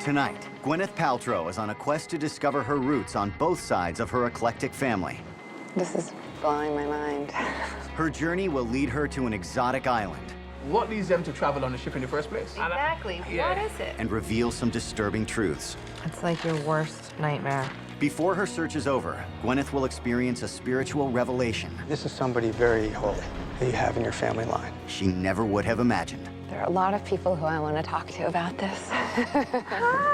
Tonight, Gwyneth Paltrow is on a quest to discover her roots on both sides of her eclectic family. This is blowing my mind. Her journey will lead her to an exotic island. What leads them to travel on the ship in the first place? Exactly. What is it? And reveal some disturbing truths. It's like your worst nightmare. Before her search is over, Gwyneth will experience a spiritual revelation. This is somebody very holy that you have in your family line. She never would have imagined. There are a lot of people who I want to talk to about this. Hi!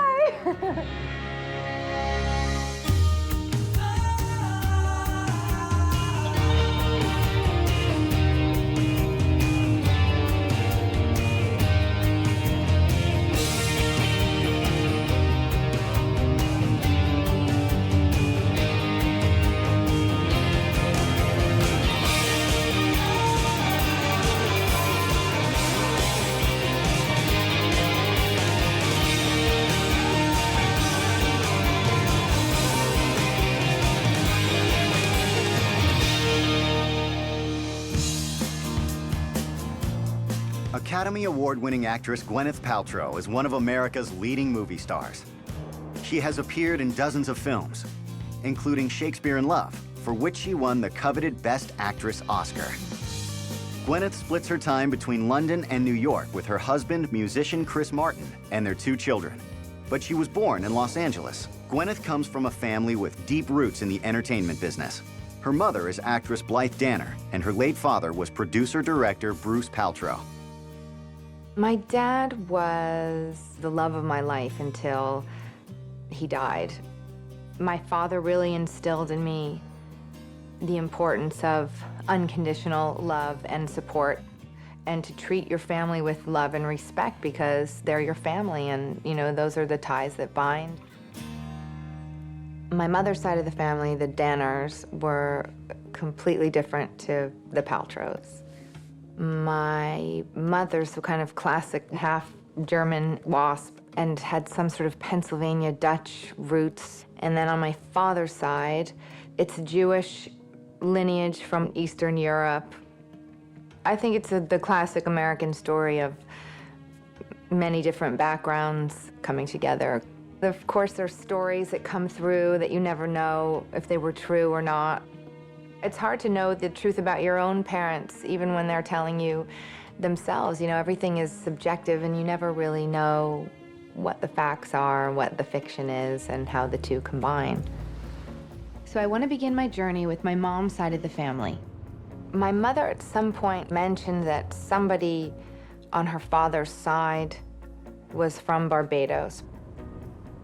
Academy Award-winning actress Gwyneth Paltrow is one of America's leading movie stars. She has appeared in dozens of films, including Shakespeare in Love, for which she won the coveted Best Actress Oscar. Gwyneth splits her time between London and New York with her husband, musician Chris Martin, and their 2 children. But she was born in Los Angeles. Gwyneth comes from a family with deep roots in the entertainment business. Her mother is actress Blythe Danner, and her late father was producer-director Bruce Paltrow. My dad was the love of my life until he died. My father really instilled in me the importance of unconditional love and support, and to treat your family with love and respect because they're your family, and you know, those are the ties that bind. My mother's side of the family, the Danners, were completely different to the Paltrows. My mother's the kind of classic half-German wasp and had some sort of Pennsylvania Dutch roots. And then on my father's side, it's a Jewish lineage from Eastern Europe. I think it's the classic American story of many different backgrounds coming together. Of course, there's stories that come through that you never know if they were true or not. It's hard to know the truth about your own parents, even when they're telling you themselves. You know, everything is subjective, and you never really know what the facts are, what the fiction is, and how the two combine. So I want to begin my journey with my mom's side of the family. My mother at some point mentioned that somebody on her father's side was from Barbados.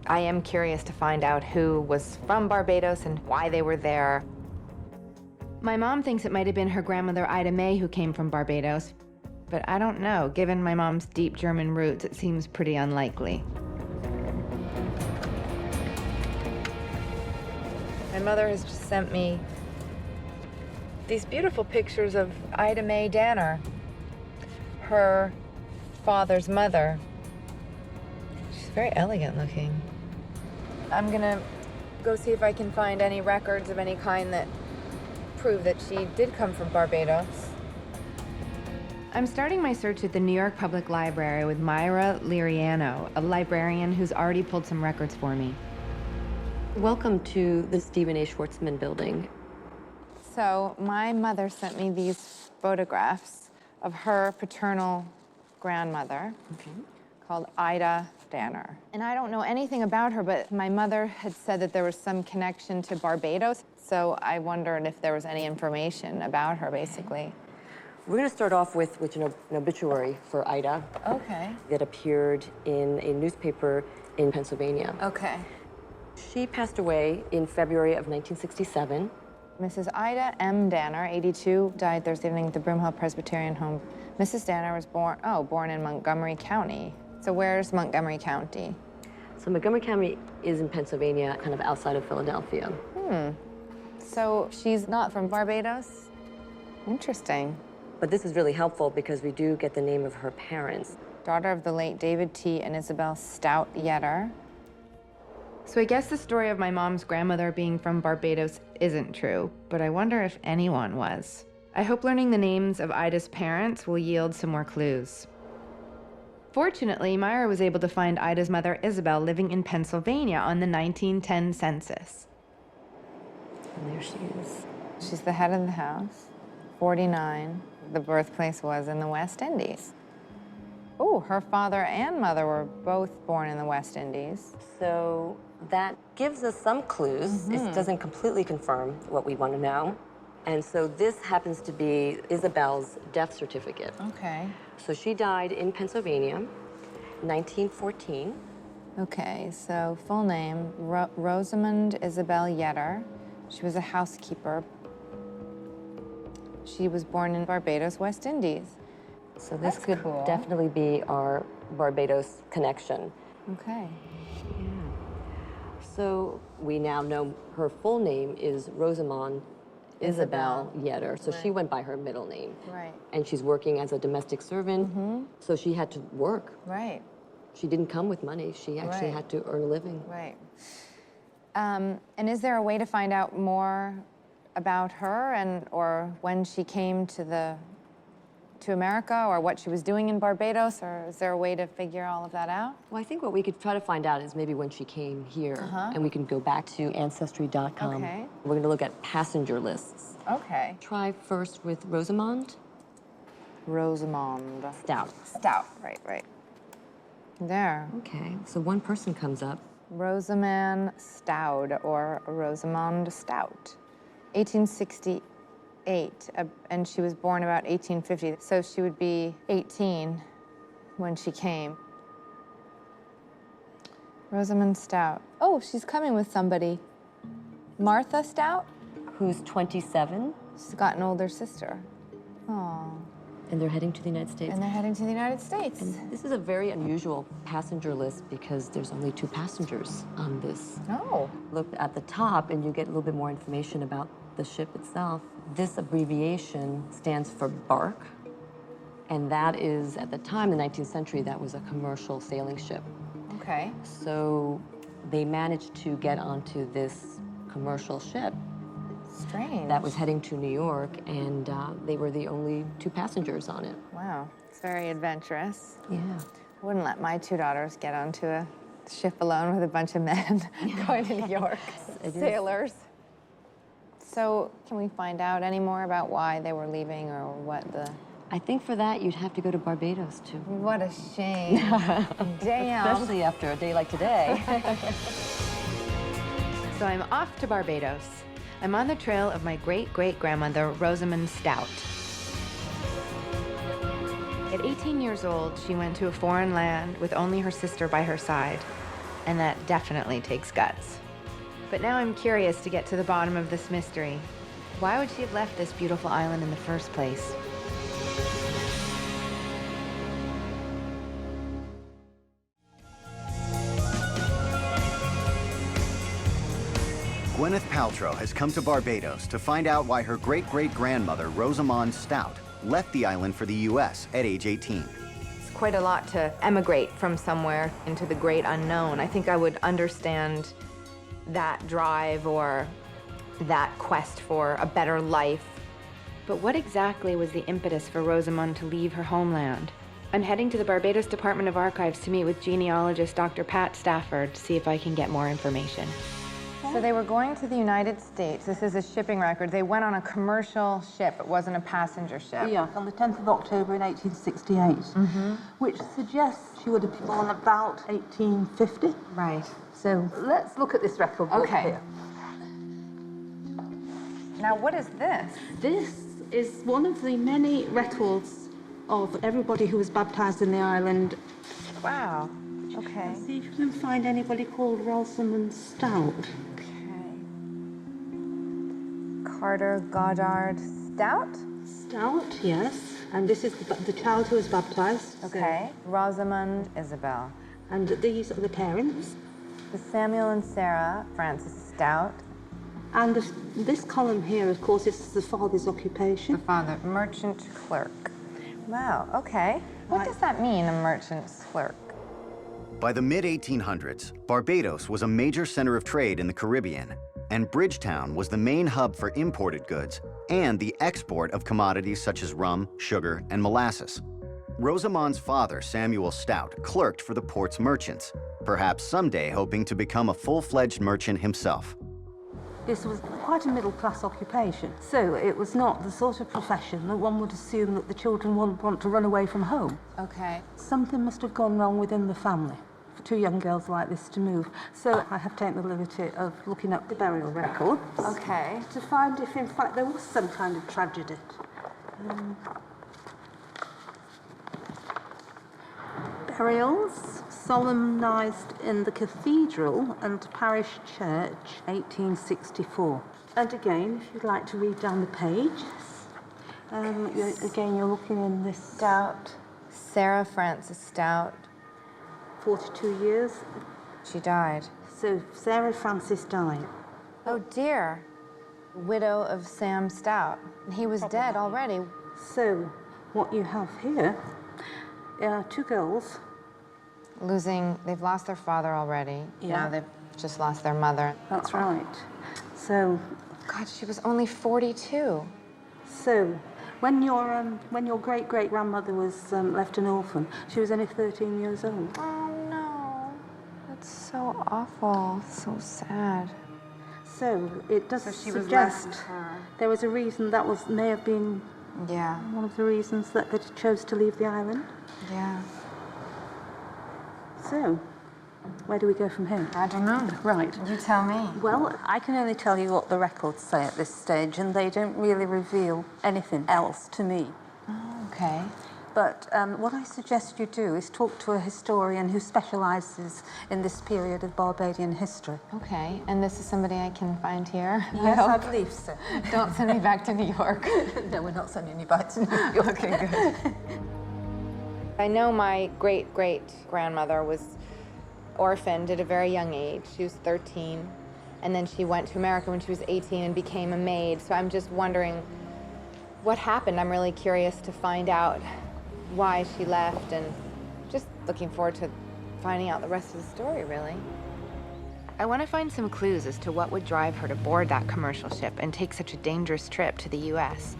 I am curious to find out who was from Barbados and why they were there. My mom thinks it might have been her grandmother Ida May who came from Barbados, but I don't know. Given my mom's deep German roots, it seems pretty unlikely. My mother has just sent me these beautiful pictures of Ida May Danner, her father's mother. She's very elegant looking. I'm gonna go see if I can find any records of any kind that prove that she did come from Barbados. I'm starting my search at the New York Public Library with Moira Stuart, a librarian who's already pulled some records for me. Welcome to the Stephen A. Schwartzman building. So my mother sent me these photographs of her paternal grandmother, called Ida Danner. And I don't know anything about her, but my mother had said that there was some connection to Barbados, so I wondered if there was any information about her, basically. We're going to start off with an obituary for Ida. Okay. That appeared in a newspaper in Pennsylvania. Okay. She passed away in February of 1967. Mrs. Ida M. Danner, 82, died Thursday evening at the Broomhill Presbyterian Home. Mrs. Danner was born in Montgomery County. So where's Montgomery County? So Montgomery County is in Pennsylvania, kind of outside of Philadelphia. So she's not from Barbados? Interesting. But this is really helpful because we do get the name of her parents. Daughter of the late David T. and Isabel Stout Yetter. So I guess the story of my mom's grandmother being from Barbados isn't true, but I wonder if anyone was. I hope learning the names of Ida's parents will yield some more clues. Fortunately, Myra was able to find Ida's mother, Isabel, living in Pennsylvania on the 1910 census. And there she is. She's the head of the house, 49. The birthplace was in the West Indies. Oh, her father and mother were both born in the West Indies. So that gives us some clues. It doesn't completely confirm what we want to know. And so this happens to be Isabel's death certificate. Okay. So she died in Pennsylvania, 1914. Okay, so full name, Rosamond Isabel Yetter. She was a housekeeper. She was born in Barbados, West Indies. So this That's could cool. definitely be our Barbados connection. Okay. So we now know her full name is Rosamond Isabel Yetter. So she went by her middle name. Right. And she's working as a domestic servant. So she had to work. Right. She didn't come with money. She actually Right. had to earn a living. Right. And is there a way to find out more about her or when she came to America, or what she was doing in Barbados, or is there a way to figure all of that out? Well, I think what we could try to find out is maybe when she came here, and we can go back to Ancestry.com. Okay. We're going to look at passenger lists. Okay. Try first with Rosamond Rosamond Stout. Stout. Right. There. Okay, so one person comes up. Rosamond Stout, or Rosamond Stout, 1868, and she was born about 1850, so she would be 18 when she came. Rosamond Stout. Oh, she's coming with somebody. Martha Stout? Who's 27, She's got an older sister. Oh, and they're heading to the United States. and they're heading to the United States. This is a very unusual passenger list because there's only 2 passengers on this. Oh, Look at the top and you get a little bit more information about the ship itself. This abbreviation stands for bark, and that is, at the time, the 19th century, that was a commercial sailing ship. okay. So they managed to get onto this commercial ship Strange. that was heading to New York, and they were the only 2 passengers on it. Wow, it's very adventurous. Yeah. I wouldn't let my 2 daughters get onto a ship alone with a bunch of men going to New York. It is. Sailors. So can we find out any more about why they were leaving, or what the... I think for that, you'd have to go to Barbados, too. What a shame. Damn. Especially after a day like today. So I'm off to Barbados. I'm on the trail of my great-great-grandmother, Rosamond Stout. At 18 years old, she went to a foreign land with only her sister by her side, and that definitely takes guts. But now I'm curious to get to the bottom of this mystery. Why would she have left this beautiful island in the first place? Gwyneth Paltrow has come to Barbados to find out why her great-great-grandmother, Rosamond Stout, left the island for the U.S. at age 18. It's quite a lot to emigrate from somewhere into the great unknown. I think I would understand that drive or that quest for a better life. But what exactly was the impetus for Rosamond to leave her homeland? I'm heading to the Barbados Department of Archives to meet with genealogist Dr. Pat Stafford to see if I can get more information. So they were going to the United States. This is a shipping record. They went on a commercial ship. It wasn't a passenger ship. Yeah, on the 10th of October in 1868, which suggests she would have been born about 1850. Right. So let's look at this record book Okay. here. Now, what is this? This is one of the many records of everybody who was baptized in the island. Wow. Okay. See if you can find anybody called Rosamond Stout. Okay. Carter Goddard Stout? Stout, yes. And this is the child who was baptized. So- Okay. Rosamond Isabel. and these are the parents. The Samuel and Sarah Francis Stout. And this column here, of course, is the father's The occupation. father, merchant clerk. Wow, okay. What does that mean, a merchant's clerk? By the mid-1800s, Barbados was a major center of trade in the Caribbean, and Bridgetown was the main hub for imported goods and the export of commodities such as rum, sugar, and molasses. Rosamond's father, Samuel Stout, clerked for the port's merchants, perhaps someday hoping to become a full-fledged merchant himself. This was quite a middle-class occupation, so it was not the sort of profession that one would assume that the children would want to run away from home. Okay. Something must have gone wrong within the family for two young girls like this to move. So I have taken the liberty of looking up the burial records. Okay. To find if, in fact, there was some kind of tragedy. Burials solemnised in the cathedral and parish church, 1864. And again, if you'd like to read down the page, again, you're looking in this... Stout. Sarah Frances Stout. 42 years. She died. So Sarah Frances died. Oh dear. Widow of Sam Stout. He was dead already. So what you have here are two girls. They've lost their father already. Yeah. Now they've just lost their mother. That's right. So... God, she was only 42. So, when your great-great-grandmother was left an orphan, she was only 13 years old. Oh no, that's so awful, so sad. So, it does she was suggest left her. there was a reason may have been Yeah. one of the reasons that they chose to leave the island. Yeah. So, where do we go from here? I don't know. Right. You tell me. Well, I can only tell you what the records say at this stage, and they don't really reveal anything else to me. Oh, okay. But what I suggest you do is talk to a historian who specialises in this period of Barbadian history. Okay, and this is somebody I can find here? Yes, I believe so. Don't send me back to New York. No, we're not sending you back to New York. Okay, good. I know my great-great-grandmother was orphaned at a very young age. She was 13, and then she went to America when she was 18 and became a maid. So I'm just wondering what happened. I'm really curious to find out why she left, and just looking forward to finding out the rest of the story, really. I want to find some clues as to what would drive her to board that commercial ship and take such a dangerous trip to the U.S.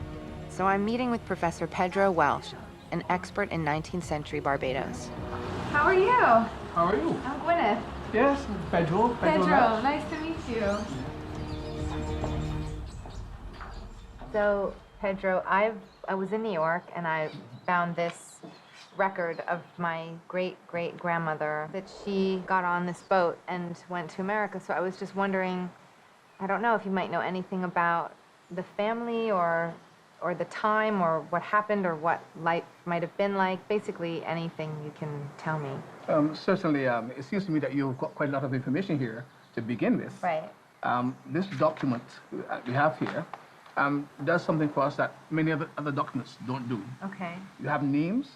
So I'm meeting with Professor Pedro Welsh, an expert in 19th century Barbados. How are you? How are you? I'm Gwyneth. Yes, Pedro. Pedro, nice to meet you. So, Pedro, I was in New York and I found this record of my great-great-grandmother that she got on this boat and went to America. So I was just wondering, I don't know if you might know anything about the family or the time or what happened or what life might have been like. Basically, anything you can tell me. Certainly, it seems to me that you've got quite a lot of information here to begin with. Right. This document we have here does something for us that many other documents don't do. Okay. You have names,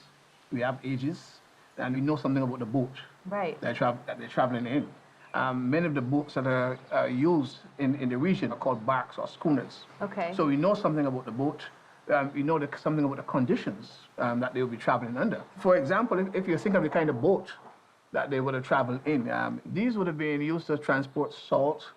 we have ages, and we know something about the boat Right. that they're traveling in. Many of the boats that are used in the region are called barks or schooners. Okay. So we know something about the boat. We know something about the conditions that they will be traveling under. For example, if you think of the kind of boat that they would have traveled in, these would have been used to transport salt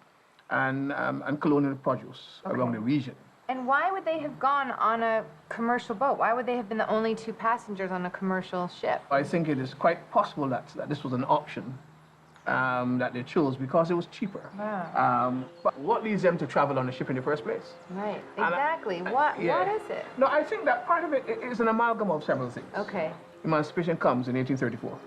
and colonial produce around the region. And why would they have gone on a commercial boat? Why would they have been the only two passengers on a commercial ship? I think it is quite possible that this was an option that they chose because it was cheaper. Wow. But what leads them to travel on a ship in the first place? Right, And exactly. What is it? No, I think that part of it is an amalgam of several things. Okay, Emancipation comes in 1834.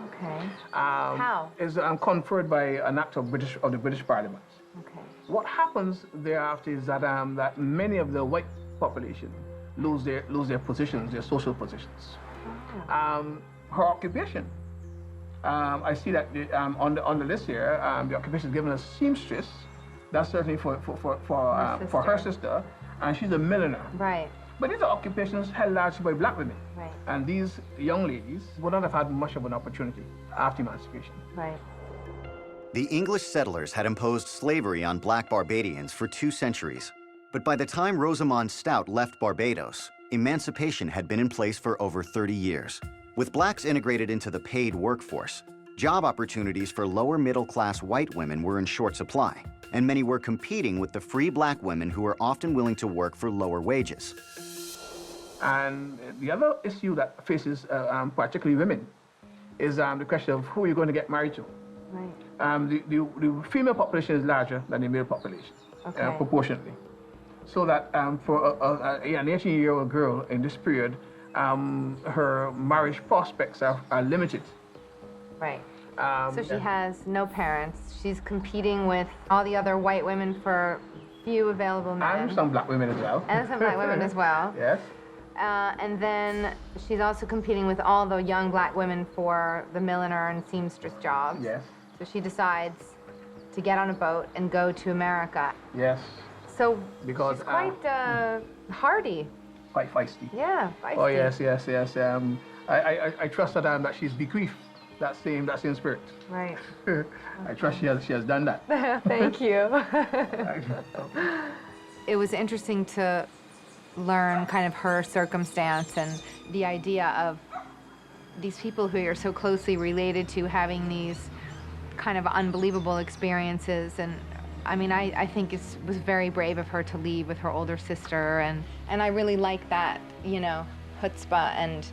okay, How? Is conferred by an act of the British Parliament. okay. What happens thereafter is that that many of the white population lose their positions, their social positions. Her occupation. I see that on the list here, the occupation is given as seamstress. That's certainly for her sister, and she's a milliner. Right, But these are occupations held largely by black women. right, And these young ladies would not have had much of an opportunity after emancipation. right. The English settlers had imposed slavery on black Barbadians for 2 centuries. But by the time Rosamond Stout left Barbados, emancipation had been in place for over 30 years. With blacks integrated into the paid workforce, job opportunities for lower middle-class white women were in short supply, and many were competing with the free black women who were often willing to work for lower wages. And the other issue that faces particularly women is the question of who you're going to get married to. Right. The female population is larger than the male population, Okay. proportionately. So that for an 18-year-old girl in this period, her marriage prospects are limited. Right. So she has no parents. She's competing with all the other white women for few available men. And some black women as well. And some black women as well. Yes. And then she's also competing with all the young black women for the milliner and seamstress jobs. Yes. So she decides to get on a boat and go to America. Yes. So Because, she's quite hardy. Quite feisty. Yeah, feisty. Oh yes. I trust that she's bequeathed that same spirit. Right. I trust she has done that. Thank you. It was interesting to learn kind of her circumstance and the idea of these people who you're so closely related to having these kind of unbelievable experiences. And I mean, I think it was very brave of her to leave with her older sister. And I really like that, you know, chutzpah and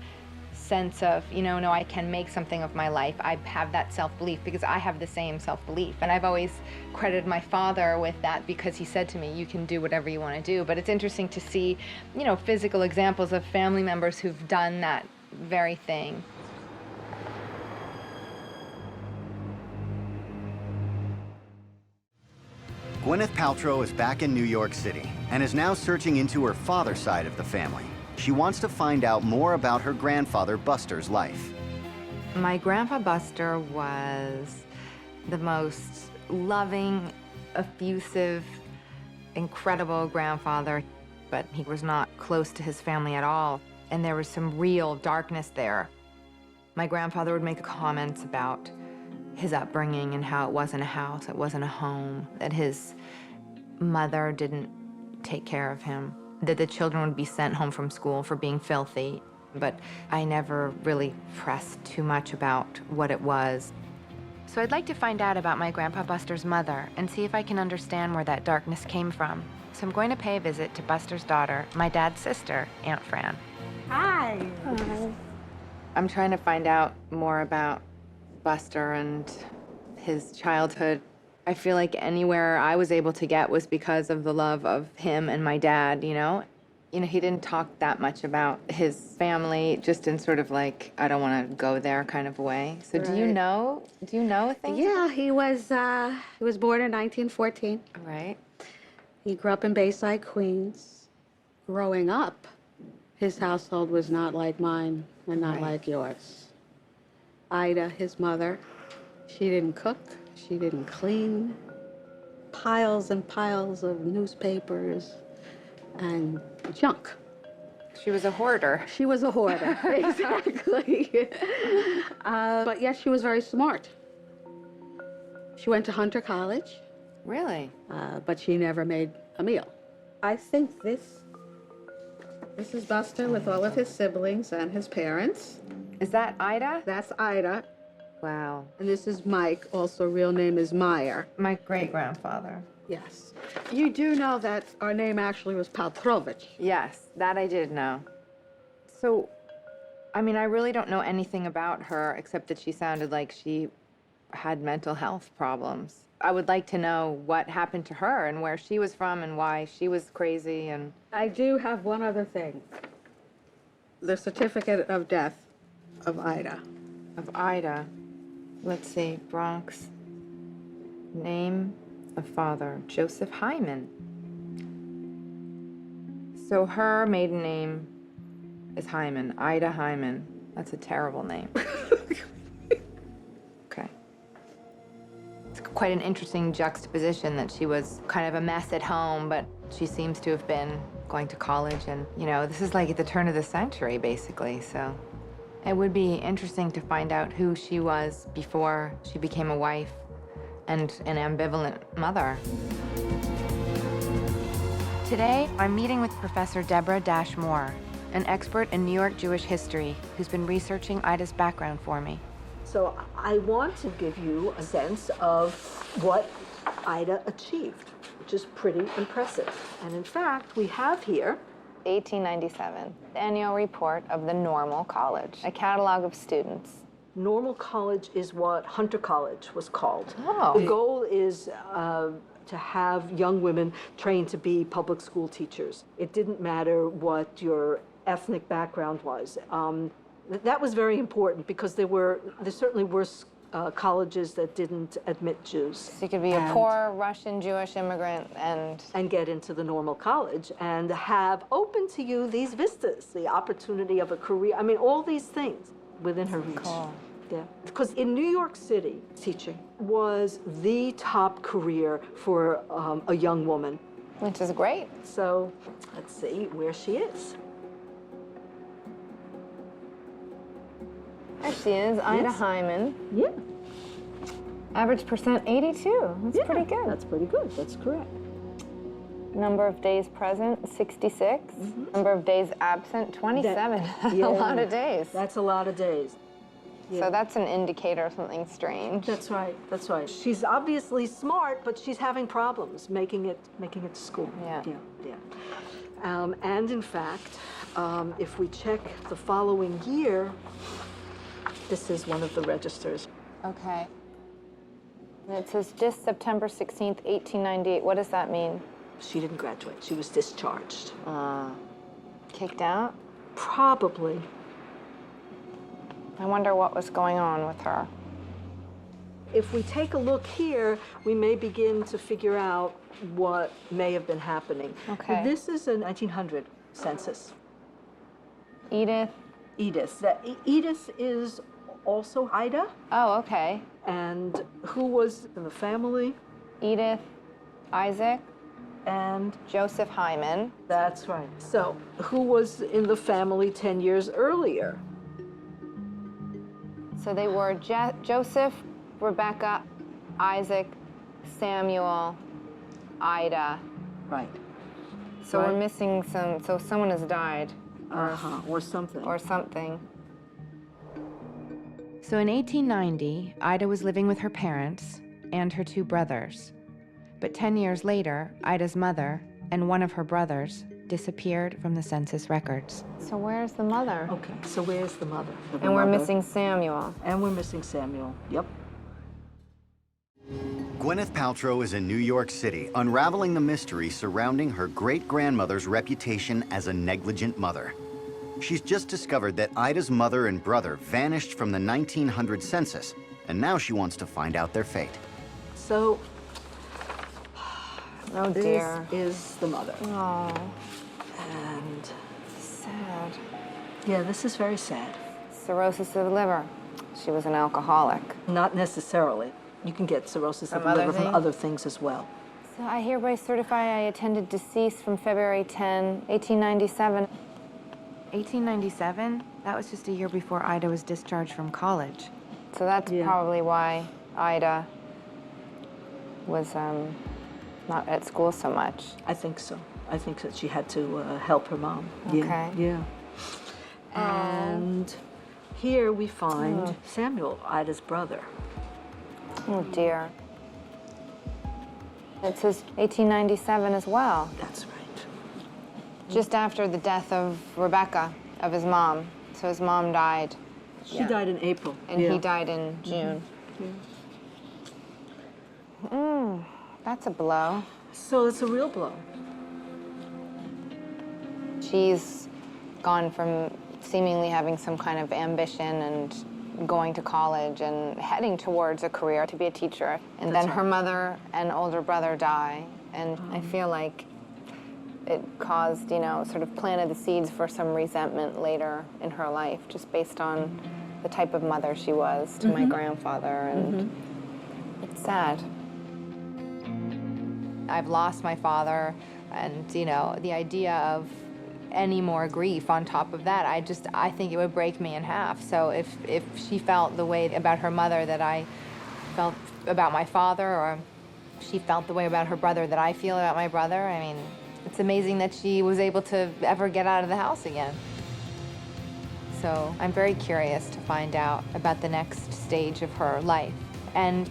sense of, you know, no, I can make something of my life. I have that self-belief because I have the same self-belief. And I've always credited my father with that because he said to me, you can do whatever you want to do. But it's interesting to see, you know, physical examples of family members who've done that very thing. Gwyneth Paltrow is back in New York City and is now searching into her father's side of the family. She wants to find out more about her grandfather Buster's life. My grandpa Buster was the most loving, effusive, incredible grandfather, but he was not close to his family at all, and there was some real darkness there. My grandfather would make comments about his upbringing and how it wasn't a house, it wasn't a home, that his mother didn't take care of him, that the children would be sent home from school for being filthy. But I never really pressed too much about what it was. So I'd like to find out about my Grandpa Buster's mother and see if I can understand where that darkness came from. So I'm going to pay a visit to Buster's daughter, my dad's sister, Aunt Fran. Hi. I'm trying to find out more about Buster and his childhood. I feel like anywhere I was able to get was because of the love of him and my dad, you know? You know, he didn't talk that much about his family, just in sort of like, I don't want to go there kind of a way. So do you know things? Yeah, he was born in 1914. Right. He grew up in Bayside, Queens. Growing up, his household was not like mine and not like yours. Ida, his mother, she didn't cook, she didn't clean. Piles and piles of newspapers and junk. She was a hoarder. She was a hoarder, exactly. But yes, she was very smart. She went to Hunter College. Really? But she never made a meal. I think this is Buster with all of his siblings and his parents. Is that Ida? That's Ida. Wow. And this is Mike, also real name is Meyer. My great-grandfather. Yes. You do know that our name actually was Paltrovich. Yes, that I did know. So, I mean, I really don't know anything about her except that she sounded like she had mental health problems. I would like to know what happened to her and where she was from and why she was crazy and... I do have one other thing. The certificate of death of Ida. Of Ida. Let's see, Bronx. Name of father, Joseph Hyman. So her maiden name is Hyman, Ida Hyman. That's a terrible name. Okay. It's quite an interesting juxtaposition that she was kind of a mess at home, but she seems to have been going to college and, you know, this is like at the turn of the century, basically, so. It would be interesting to find out who she was before she became a wife and an ambivalent mother. Today, I'm meeting with Professor Deborah Dash Moore, an expert in New York Jewish history who's been researching Ida's background for me. So I want to give you a sense of what Ida achieved, which is pretty impressive. And in fact, we have here 1897, the annual report of the Normal College, a catalog of students. Normal College is what Hunter College was called. Oh. The goal is to have young women trained to be public school teachers. It didn't matter what your ethnic background was. That was very important because there certainly were colleges that didn't admit Jews. So you could be a poor Russian Jewish immigrant and get into the Normal College and have open to you these vistas, the opportunity of a career. I mean, all these things within her reach. Cool. Yeah, because in New York City, teaching was the top career for a young woman. Which is great. So let's see where she is. There she is, Ida Yes. Hyman. Yeah. Average percent 82. That's pretty good. That's pretty good. That's correct. Number of days present, 66. Number of days absent, 27. Yeah. A lot of days. That's a lot of days. Yeah. So that's an indicator of something strange. That's right. That's right. She's obviously smart, but she's having problems making it to school. Yeah. Yeah. And in fact, if we check the following year, this is one of the registers. Okay. And it says just September 16th, 1898. What does that mean? She didn't graduate. She was discharged. Kicked out? Probably. I wonder what was going on with her. If we take a look here, we may begin to figure out what may have been happening. Okay. This is a 1900 census. Edith? Edith. Edith is also Ida. Oh, okay. And who was in the family? Edith, Isaac, and Joseph Hyman. That's right. So, who was in the family 10 years earlier? So they were Joseph, Rebecca, Isaac, Samuel, Ida. Right. So we're missing some, so someone has died. Or something. Or something. So in 1890, Ida was living with her parents and her two brothers. But 10 years later, Ida's mother and one of her brothers disappeared from the census records. So where's the mother? Okay, so where's the mother? And we're missing Samuel. And we're missing Samuel, yep. Gwyneth Paltrow is in New York City, unraveling the mystery surrounding her great-grandmother's reputation as a negligent mother. She's just discovered that Ida's mother and brother vanished from the 1900 census, and now she wants to find out their fate. So, Oh dear. This is the mother. Oh, And, sad. yeah, this is very sad. Cirrhosis of the liver. She was an alcoholic. Not necessarily. You can get cirrhosis of From the liver other from things? other things as well. So I hereby certify I attended deceased from February 10, 1897. 1897? That was just a year before Ida was discharged from college. So that's Yeah. probably why Ida was not at school so much. I think so. I think that she had to help her mom. Okay. Yeah. And here we find Samuel, Ida's brother. Oh dear. It says 1897 as well. That's right. Just after the death of Rebecca, of his mom. So his mom died, She died in April. and he died in June. That's a blow. So it's a real blow. She's gone from seemingly having some kind of ambition and going to college and heading towards a career to be a teacher. And then her mother and older brother die. And I feel like it caused, sort of planted the seeds for some resentment later in her life, just based on the type of mother she was to my grandfather. And it's sad. I've lost my father, and the idea of any more grief on top of that, I think it would break me in half. So if she felt the way about her mother that I felt about my father, or she felt the way about her brother that I feel about my brother, I mean, it's amazing that she was able to ever get out of the house again. So I'm very curious to find out about the next stage of her life and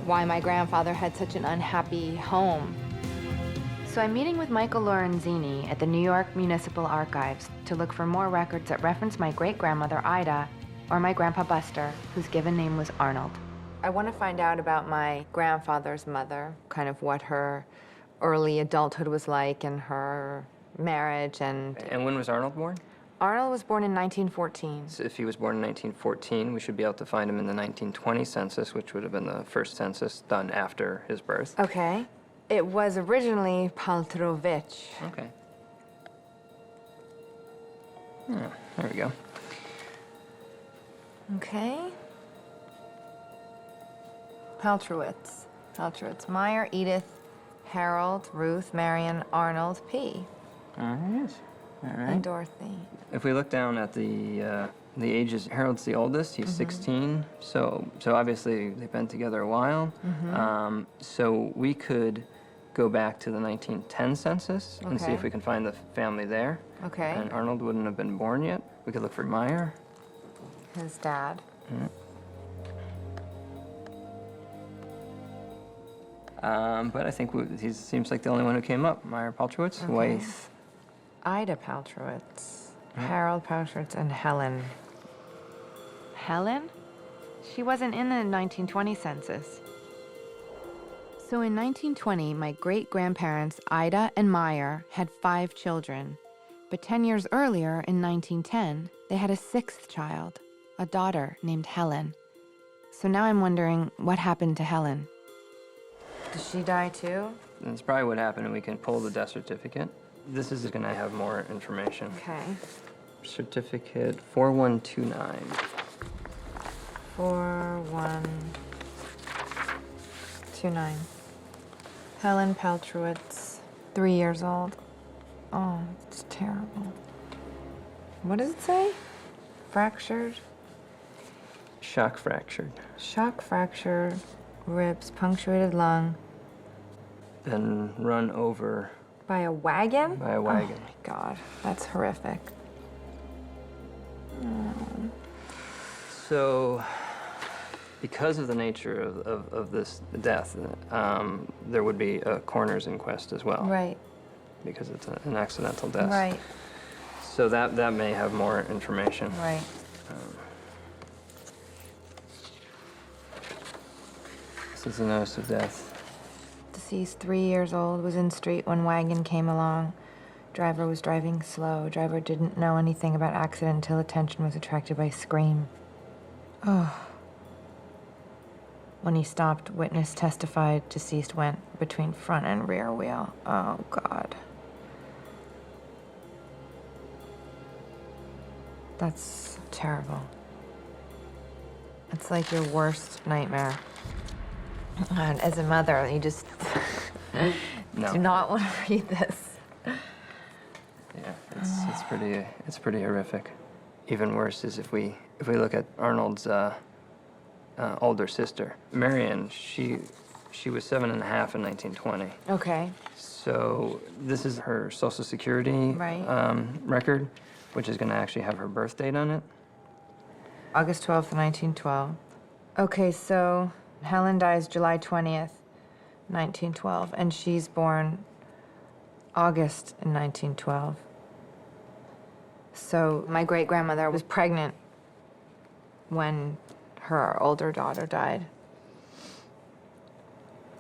why my grandfather had such an unhappy home. So I'm meeting with Michael Lorenzini at the New York Municipal Archives to look for more records that reference my great-grandmother Ida or my grandpa Buster, whose given name was Arnold. I want to find out about my grandfather's mother, kind of what her early adulthood was like and her marriage and... And when was Arnold born? Arnold was born in 1914. So if he was born in 1914, we should be able to find him in the 1920 census, which would have been the first census done after his birth. Okay. It was originally Paltrowicz. Okay. Oh, there we go. Okay. Paltrowitz. Meyer, Edith, Harold, Ruth, Marion, Arnold, P. All right. All right. And Dorothy. If we look down at the ages, Harold's the oldest. He's 16. So obviously they've been together a while. So we could go back to the 1910 census and see if we can find the family there. Okay. And Arnold wouldn't have been born yet. We could look for Meyer. His dad. But I think he seems like the only one who came up. Meyer Paltrowitz, wife. Ida Paltrowitz, Harold Paltrowitz, and Helen. Helen? She wasn't in the 1920 census. So in 1920, my great-grandparents, Ida and Meyer, had 5 children. But 10 years earlier, in 1910, they had a 6th child, a daughter named Helen. So now I'm wondering, what happened to Helen? Did she die too? That's probably what happened, and we can pull the death certificate. This is going to have more information. Okay. Certificate 4129. 4129. Helen Paltrowitz, 3 years old. Oh, it's terrible. What does it say? Fractured? Shock fractured. Shock fractured, ribs, punctuated lung. Then run over. By a wagon? By a wagon. Oh my God, that's horrific. So, because of the nature of this death, there would be a coroner's inquest as well. Right. Because it's an accidental death. Right. So that may have more information. Right. This is the notice of death. Deceased, 3 years old, was in street when wagon came along. Driver was driving slow. Driver didn't know anything about accident until attention was attracted by scream. Oh. When he stopped, witness testified deceased went between front and rear wheel. Oh, God. That's terrible. It's like your worst nightmare. God, as a mother, you just do not want to read this. Yeah, it's pretty horrific. Even worse is if we look at Arnold's older sister, Marion. She was 7.5 in 1920. Okay. So this is her Social Security record, which is going to actually have her birth date on it. August 12th, 1912. Okay, so Helen dies July 20th, 1912, and she's born August in 1912. So my great-grandmother was pregnant when her older daughter died.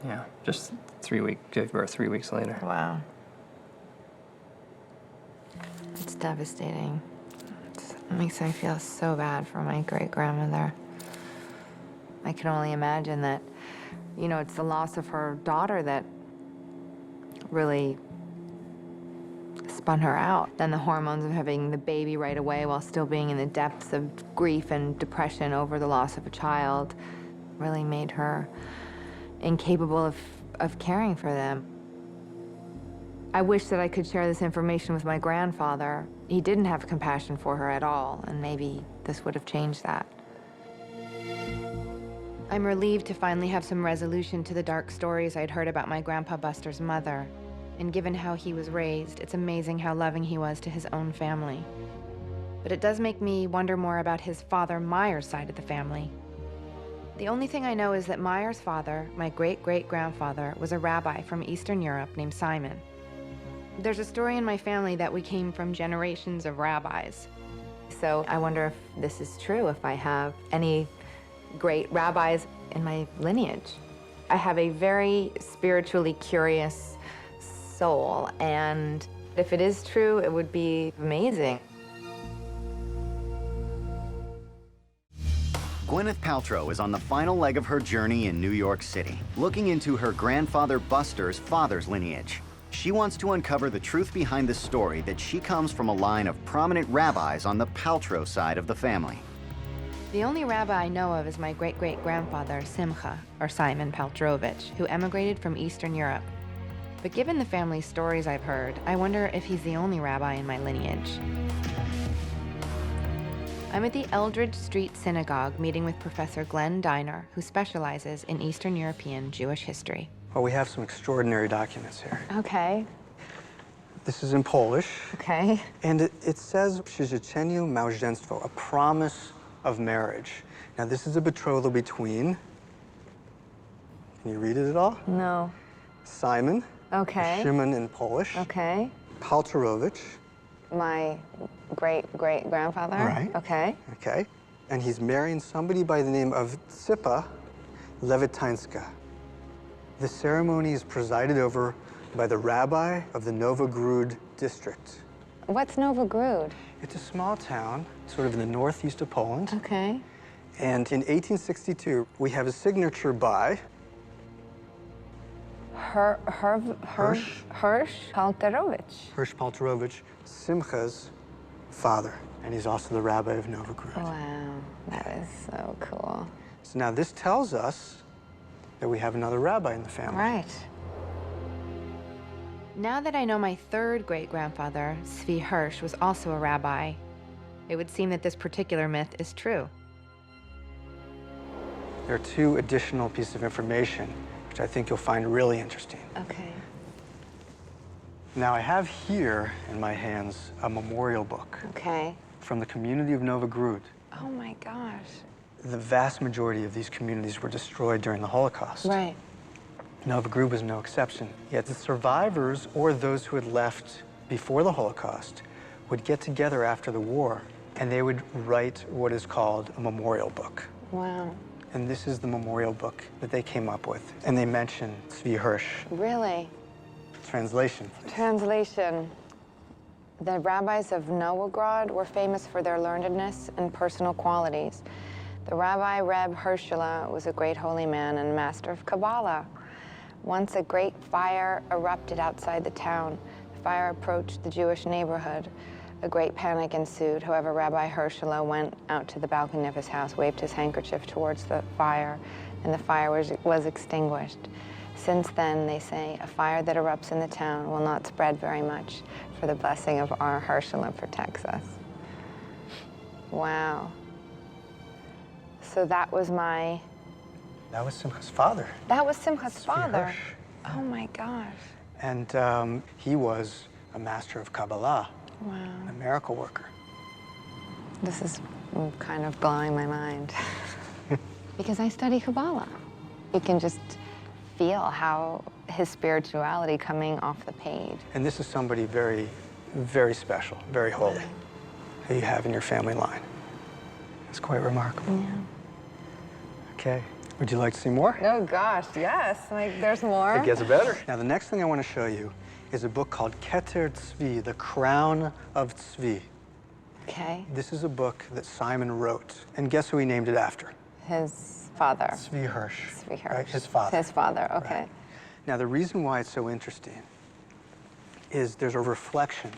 Yeah, just gave birth 3 weeks later. Wow. It's devastating. It makes me feel so bad for my great-grandmother. I can only imagine that, it's the loss of her daughter that really spun her out. Then the hormones of having the baby right away while still being in the depths of grief and depression over the loss of a child really made her incapable of caring for them. I wish that I could share this information with my grandfather. He didn't have compassion for her at all, and maybe this would have changed that. I'm relieved to finally have some resolution to the dark stories I'd heard about my Grandpa Buster's mother. And given how he was raised, it's amazing how loving he was to his own family. But it does make me wonder more about his father Meyer's side of the family. The only thing I know is that Meyer's father, my great-great-grandfather, was a rabbi from Eastern Europe named Simon. There's a story in my family that we came from generations of rabbis. So I wonder if this is true, if I have any great rabbis in my lineage. I have a very spiritually curious soul, and if it is true, it would be amazing. Gwyneth Paltrow is on the final leg of her journey in New York City, looking into her grandfather Buster's father's lineage. She wants to uncover the truth behind the story that she comes from a line of prominent rabbis on the Paltrow side of the family. The only rabbi I know of is my great-great-grandfather, Simcha, or Simon Paltrovich, who emigrated from Eastern Europe. But given the family stories I've heard, I wonder if he's the only rabbi in my lineage. I'm at the Eldridge Street Synagogue meeting with Professor Glenn Diner, who specializes in Eastern European Jewish history. Well, we have some extraordinary documents here. Okay. This is in Polish. Okay. And it says przyrzeczeniu małżeństwo, a promise of marriage. Now, this is a betrothal between, can you read it at all? No. Simon. Okay. Shimon in Polish. Okay. Paltrowicz. My great-great-grandfather? Right. Okay. Okay. And he's marrying somebody by the name of Tsipa Levitańska. The ceremony is presided over by the rabbi of the Novogrud district. What's Novogrud? It's a small town, sort of in the northeast of Poland. Okay. And in 1862, we have a signature by Hirsch Palterowicz. Hirsch Paltrowicz, Simcha's father. And he's also the rabbi of Novogrud. Wow, that is so cool. So now this tells us that we have another rabbi in the family. Right. Now that I know my third great-grandfather, Zvi Hirsch, was also a rabbi, it would seem that this particular myth is true. There are two additional pieces of information which I think you'll find really interesting. Okay. Now, I have here in my hands a memorial book Okay. from the community of Novogrud. Oh my gosh. The vast majority of these communities were destroyed during the Holocaust. Right. Novogrud was no exception. Yet the survivors, or those who had left before the Holocaust, would get together after the war, and they would write what is called a memorial book. Wow. And this is the memorial book that they came up with. And they mention Zvi Hirsch. Really? Translation. Translation. The rabbis of Novograd were famous for their learnedness and personal qualities. The Rabbi Reb Hershela was a great holy man and master of Kabbalah. Once a great fire erupted outside the town. The fire approached the Jewish neighborhood. A great panic ensued. However, Rabbi Hershela went out to the balcony of his house, waved his handkerchief towards the fire, and the fire was extinguished. Since then, they say, a fire that erupts in the town will not spread very much, for the blessing of our Hershela protects us. Wow. So that was my... That was Simcha's father. That was Simcha's Zvi father. Hirsch. Oh my gosh. And he was a master of Kabbalah, Wow. a miracle worker. This is kind of blowing my mind. Because I study Kabbalah. You can just feel how his spirituality coming off the page. And this is somebody very, very special, very holy, that you have in your family line. It's quite remarkable. Yeah. Okay. Would you like to see more? Oh gosh, yes. Like there's more. It gets better. Now, the next thing I want to show you is a book called Keter Tzvi, The Crown of Tzvi. Okay. This is a book that Simon wrote. And guess who he named it after? His father. Zvi Hirsch. Zvi Hirsch. Right? His father. His father, okay. Right. Now, the reason why it's so interesting is there's a reflection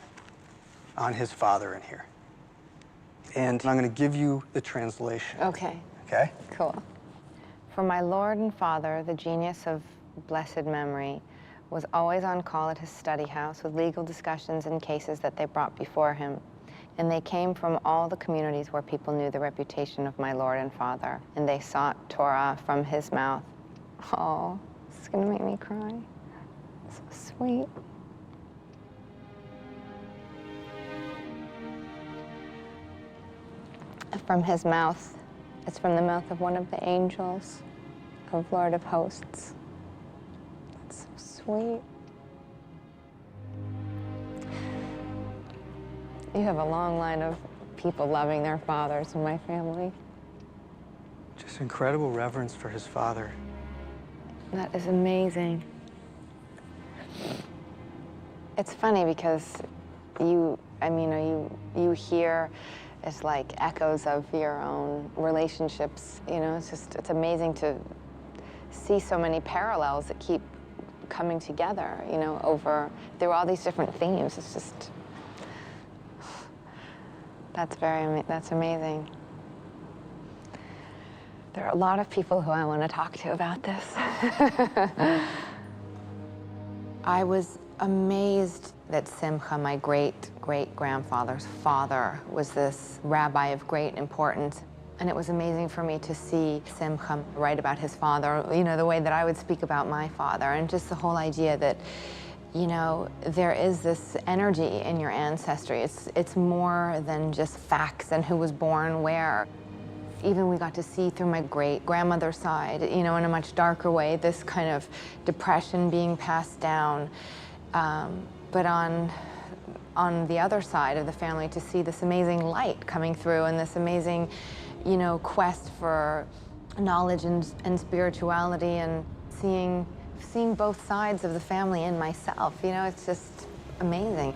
on his father in here. And I'm going to give you the translation. Okay. Okay? Cool. For my Lord and Father, the genius of blessed memory, was always on call at his study house with legal discussions and cases that they brought before him. And they came from all the communities where people knew the reputation of my Lord and Father, and they sought Torah from his mouth. Oh, it's gonna make me cry. So sweet. From his mouth. It's from the mouth of one of the angels of Lord of Hosts. That's so sweet. You have a long line of people loving their fathers in my family. Just incredible reverence for his father. That is amazing. It's funny because you hear it's like echoes of your own relationships, you know, it's amazing to see so many parallels that keep coming together, you know, through all these different themes. It's just, that's amazing. There are a lot of people who I want to talk to about this. I was amazed that Simcha, my great-great-grandfather's father, was this rabbi of great importance. And it was amazing for me to see Simcha write about his father, you know, the way that I would speak about my father, and just the whole idea that, you know, there is this energy in your ancestry. It's more than just facts and who was born where. Even we got to see through my great-grandmother's side, you know, in a much darker way, this kind of depression being passed down. But on the other side of the family, to see this amazing light coming through and this amazing, you know, quest for knowledge and spirituality, and seeing both sides of the family in myself, you know, it's just amazing.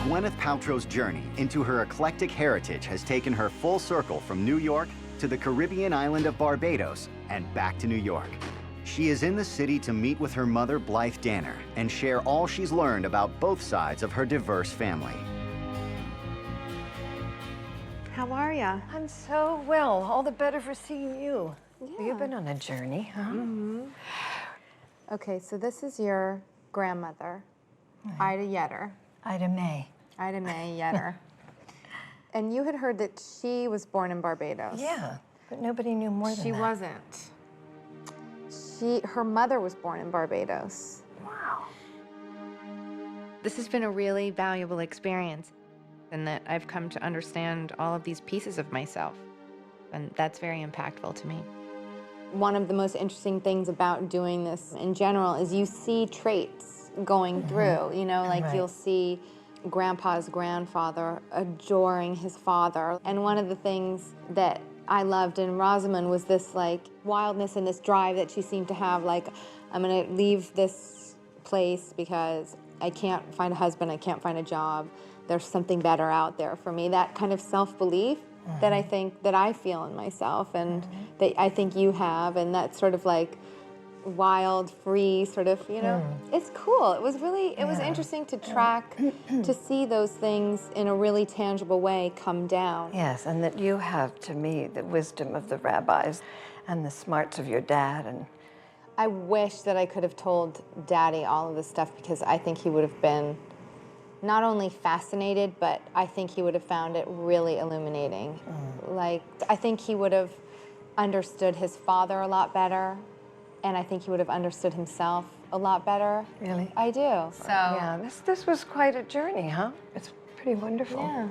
Gwyneth Paltrow's journey into her eclectic heritage has taken her full circle from New York to the Caribbean island of Barbados and back to New York. She is in the city to meet with her mother, Blythe Danner, and share all she's learned about both sides of her diverse family. How are ya? I'm so well. All the better for seeing you. Yeah. You've been on a journey, huh? Mm-hmm. Okay, so this is your grandmother, Ida Yetter. Ida May. Ida May Yetter. And you had heard that she was born in Barbados. Yeah, but nobody knew more than She that. wasn't. Her mother was born in Barbados. Wow. This has been a really valuable experience, and that I've come to understand all of these pieces of myself, and that's very impactful to me. One of the most interesting things about doing this in general is you see traits going through, you know, like you'll see Grandpa's grandfather adoring his father. And one of the things that I loved in Rosamund was this like wildness and this drive that she seemed to have, like, I'm gonna leave this place because I can't find a husband, I can't find a job, there's something better out there for me. That kind of self-belief that I think that I feel in myself, and that I think you have, and that sort of like wild, free sort of, you know, it's cool. It was really, it was interesting to track, to see those things in a really tangible way come down. Yes, and that you have, to me, the wisdom of the rabbis and the smarts of your dad. And I wish that I could have told Daddy all of this stuff, because I think he would have been not only fascinated, but I think he would have found it really illuminating. Like, I think he would have understood his father a lot better, and I think he would have understood himself a lot better. Really? I do. So yeah, this was quite a journey, huh? It's pretty wonderful. Yeah.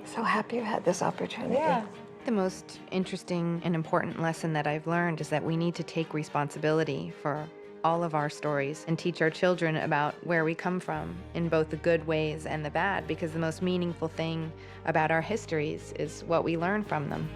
So happy you had this opportunity. Yeah. The most interesting and important lesson that I've learned is that we need to take responsibility for all of our stories and teach our children about where we come from in both the good ways and the bad, because the most meaningful thing about our histories is what we learn from them.